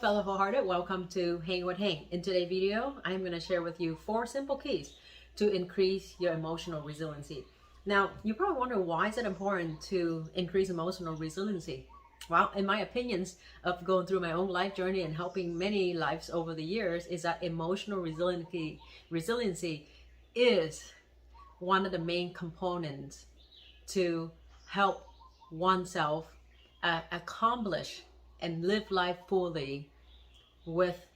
fellow wholehearted, welcome to Hang with Hang. In today's video, I'm going to share with you 4 simple keys to increase your emotional resiliency. Now, you probably wonder, why is it important to increase emotional resiliency? Well, in my opinions of going through my own life journey and helping many lives over the years, is that emotional resiliency is one of the main components to help oneself accomplish and live life fully with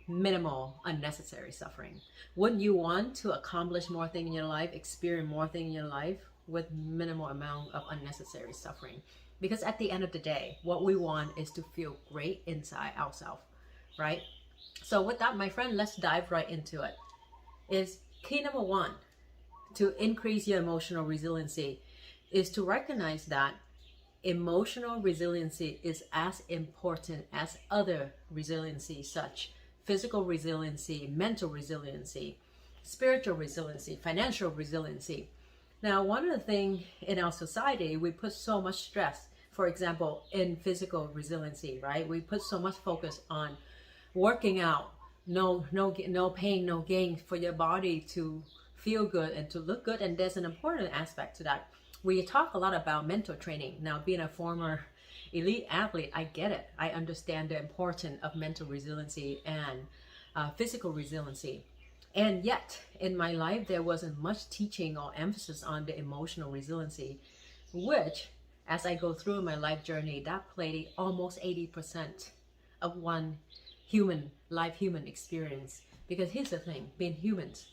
minimal unnecessary suffering. Wouldn't you want to accomplish more things in your life, experience more things in your life with minimal amount of unnecessary suffering? Because at the end of the day, what we want is to feel great inside ourselves, right? So with that, my friend, let's dive right into it. Is key number 1 to increase your emotional resiliency is to recognize that emotional resiliency is as important as other resiliency, such physical resiliency, mental resiliency, spiritual resiliency, financial resiliency. Now, one of the things in our society, we put so much stress, for example, in physical resiliency, right? We put so much focus on working out, no pain, no gain, for your body to feel good and to look good. And there's an important aspect to that. We talk a lot about mental training. Now, being a former elite athlete, I get it. I understand the importance of mental resiliency and physical resiliency. And yet, in my life, there wasn't much teaching or emphasis on the emotional resiliency, which, as I go through my life journey, that played almost 80% of one human experience. Because here's the thing, being humans,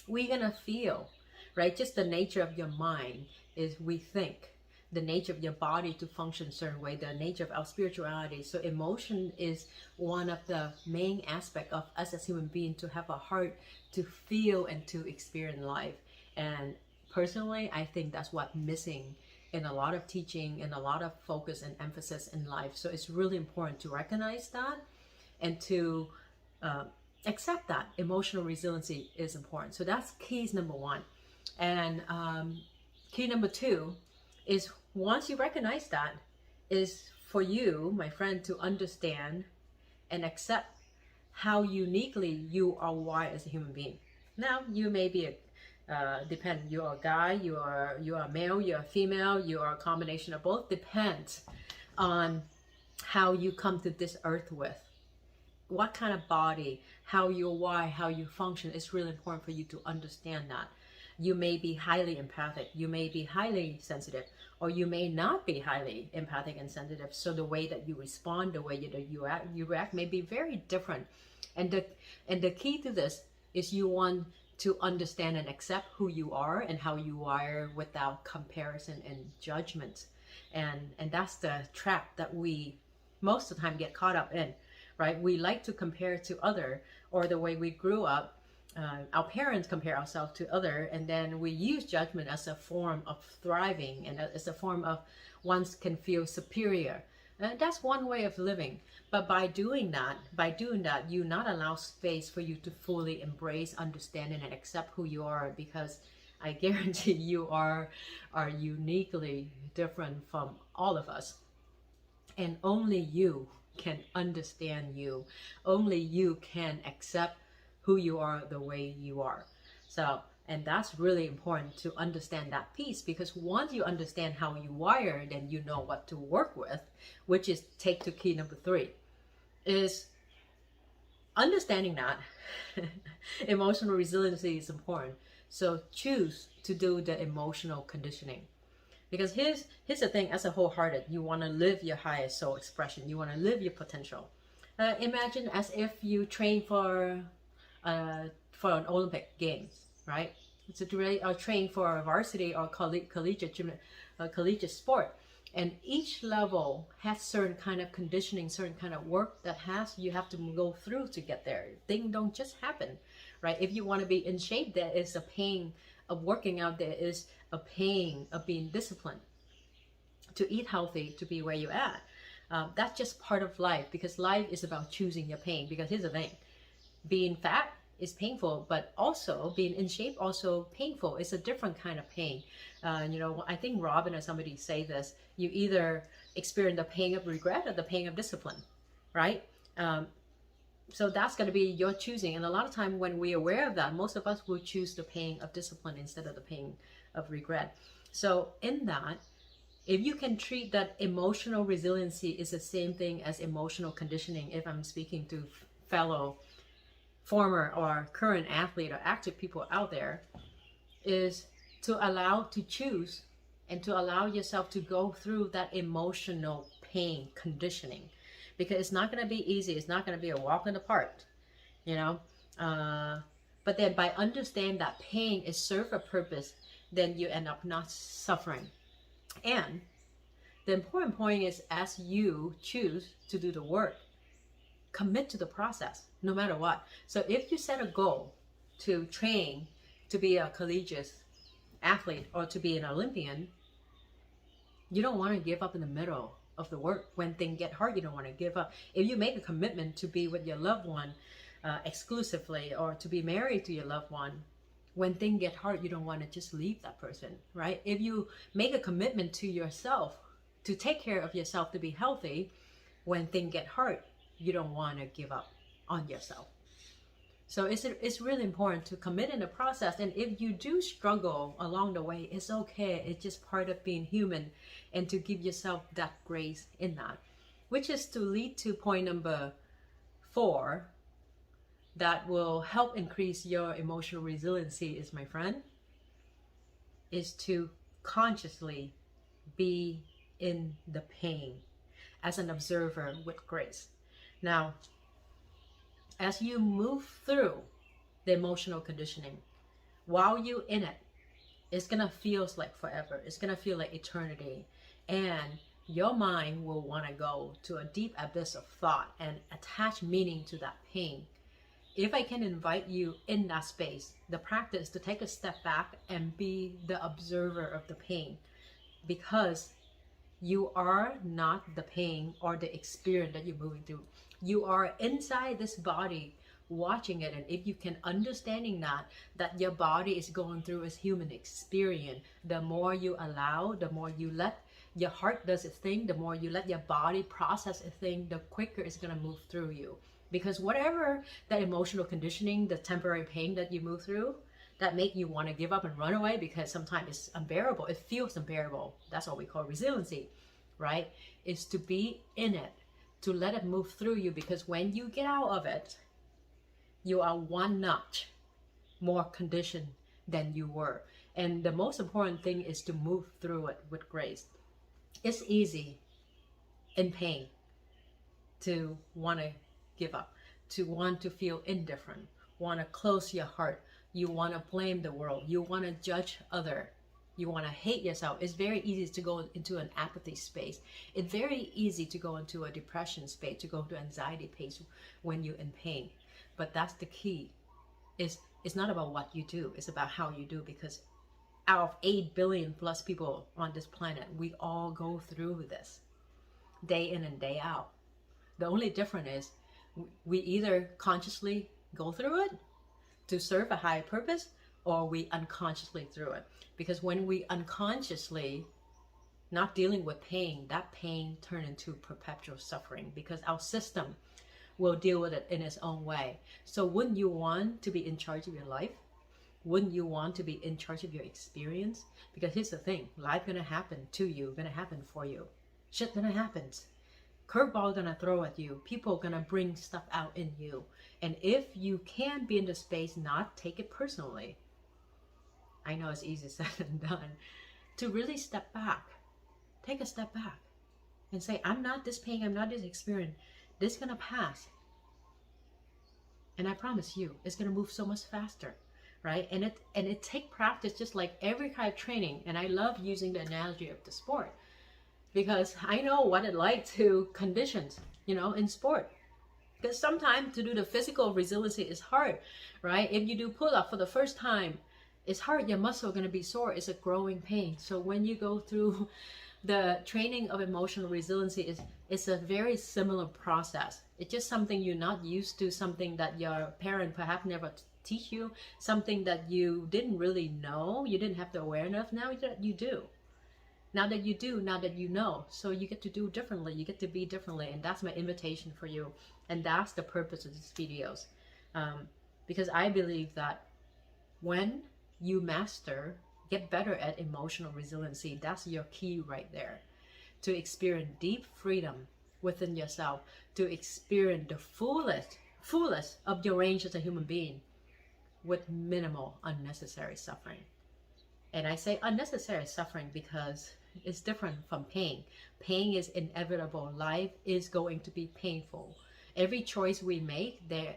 we're gonna feel, right? Just the nature of your mind is we think, the nature of your body to function a certain way, the nature of our spirituality. So emotion is one of the main aspects of us as human beings, to have a heart to feel and to experience life. And personally, I think that's what's missing in a lot of teaching and a lot of focus and emphasis in life. So it's really important to recognize that and to accept that emotional resiliency is important. So that's keys number 1. And key number 2 is, once you recognize that, is for you, my friend, to understand and accept how uniquely you are wired as a human being. Now, you may be you're a guy, you are a male, you're a female, you are a combination of both. Depends on how you come to this earth with. What kind of body, how you're wired, how you function. It's really important for you to understand that. You may be highly empathic, you may be highly sensitive, or you may not be highly empathic and sensitive. So the way that you respond, the way that you react may be very different. And the key to this is you want to understand and accept who you are and how you are without comparison and judgment. And that's the trap that we most of the time get caught up in, right? We like to compare to other, or the way we grew up. Our parents compare ourselves to other, and then we use judgment as a form of thriving and as a form of one can feel superior. And that's one way of living. But by doing that, you not allow space for you to fully embrace, understand, and accept who you are, because I guarantee you are uniquely different from all of us. And only you can understand you. Only you can accept who you are the way you are. So, and that's really important to understand that piece, because once you understand how you wire, then you know what to work with, which is take to key number 3, is understanding that emotional resiliency is important. So choose to do the emotional conditioning. Because here's the thing, as a wholehearted, you want to live your highest soul expression. You want to live your potential. Imagine as if you train for an Olympic Games, right? So to really train for a varsity or collegiate sport, and each level has certain kind of conditioning, certain kind of work that you have to go through to get there. Things don't just happen, right? If you want to be in shape, there is a pain of working out. There is a pain of being disciplined to eat healthy, to be where you're at. That's just part of life, because life is about choosing your pain. Because here's the thing, being fat is painful, but also being in shape also painful. It's a different kind of pain. I think Robin or somebody say this, you either experience the pain of regret or the pain of discipline, right? So that's going to be your choosing. And a lot of time when we're aware of that, most of us will choose the pain of discipline instead of the pain of regret. So in that, if you can treat that emotional resiliency is the same thing as emotional conditioning, if I'm speaking to fellow former or current athlete or active people out there, is to allow to choose and to allow yourself to go through that emotional pain conditioning, because it's not going to be easy. It's not going to be a walk in the park, you know. But then by understanding that pain is serve a purpose, then you end up not suffering. And the important point is, as you choose to do the work, commit to the process no matter what. So if you set a goal to train to be a collegiate athlete or to be an Olympian, you don't want to give up in the middle of the work. When things get hard, you don't want to give up. If you make a commitment to be with your loved one exclusively, or to be married to your loved one, when things get hard, you don't want to just leave that person, right? If you make a commitment to yourself to take care of yourself, to be healthy, when things get hard, you don't want to give up on yourself. So it's really important to commit in the process. And if you do struggle along the way, it's okay. It's just part of being human, and to give yourself that grace in that, which is to lead to point number 4 that will help increase your emotional resiliency, is, my friend, is to consciously be in the pain as an observer with grace. Now, as you move through the emotional conditioning, while you're in it, it's gonna feel like forever. It's gonna feel like eternity. And your mind will wanna go to a deep abyss of thought and attach meaning to that pain. If I can invite you in that space, the practice to take a step back and be the observer of the pain, because you are not the pain or the experience that you're moving through. You are inside this body watching it. And if you can understanding that your body is going through its human experience, the more you allow, the more you let your heart does its thing, the more you let your body process its thing, the quicker it's going to move through you. Because whatever that emotional conditioning, the temporary pain that you move through, that make you want to give up and run away because sometimes it's unbearable, it feels unbearable. That's what we call resiliency, right? Is to be in it, to let it move through you, because when you get out of it, you are one notch more conditioned than you were. And the most important thing is to move through it with grace. It's easy in pain to want to give up, to want to feel indifferent, want to close your heart. You want to blame the world. You want to judge other. You want to hate yourself. It's very easy to go into an apathy space. It's very easy to go into a depression space, to go to anxiety space when you're in pain. But that's the key. It's not about what you do. It's about how you do, because out of 8 billion plus people on this planet, we all go through this day in and day out. The only difference is we either consciously go through it to serve a higher purpose, or we unconsciously through it. Because when we unconsciously not dealing with pain, that pain turns into perpetual suffering, because our system will deal with it in its own way. So wouldn't you want to be in charge of your life? Wouldn't you want to be in charge of your experience? Because here's the thing, life gonna happen to you, gonna happen for you. Shit gonna happen. Curveball gonna throw at you. People gonna bring stuff out in you. And if you can be in the space, not take it personally. I know it's easy said than done. To really step back. Take a step back. And say, I'm not this pain, I'm not this experience. This is gonna pass. And I promise you, it's gonna move so much faster. Right? And it take practice, just like every kind of training. And I love using the analogy of the sport, because I know what it's like to conditions, in sport. Because sometimes to do the physical resiliency is hard, right? If you do pull-up for the first time, it's hard. Your muscle are going to be sore. It's a growing pain. So when you go through the training of emotional resiliency, it's a very similar process. It's just something you're not used to, something that your parent perhaps never teach you, something that you didn't really know, you didn't have the awareness. Now that you do. Now that you do, now that you know, so you get to do differently, you get to be differently, and that's my invitation for you. And that's the purpose of these videos. Because I believe that when you master, get better at emotional resiliency, that's your key right there. To experience deep freedom within yourself, to experience the fullest of your range as a human being with minimal unnecessary suffering. And I say unnecessary suffering because it's different from pain. Pain is inevitable. Life is going to be painful. Every choice we make, there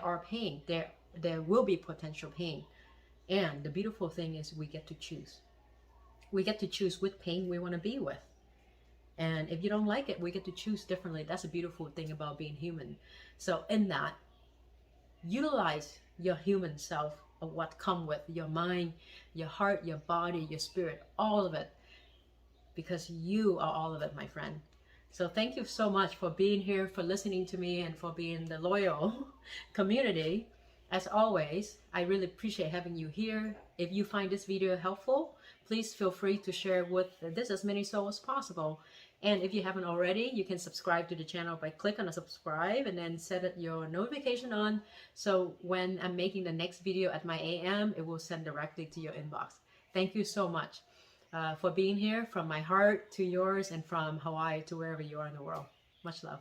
are pain. There will be potential pain. And the beautiful thing is we get to choose. We get to choose which pain we want to be with. And if you don't like it, we get to choose differently. That's a beautiful thing about being human. So in that, utilize your human self of what come with your mind, your heart, your body, your spirit, all of it, because you are all of it, my friend. So thank you so much for being here, for listening to me, and for being the loyal community. As always, I really appreciate having you here. If you find this video helpful, please feel free to share with this as many souls as possible. And if you haven't already, you can subscribe to the channel by clicking on the subscribe and then set your notification on. So when I'm making the next video at my AM, it will send directly to your inbox. Thank you so much for being here, from my heart to yours, and from Hawaii to wherever you are in the world. Much love.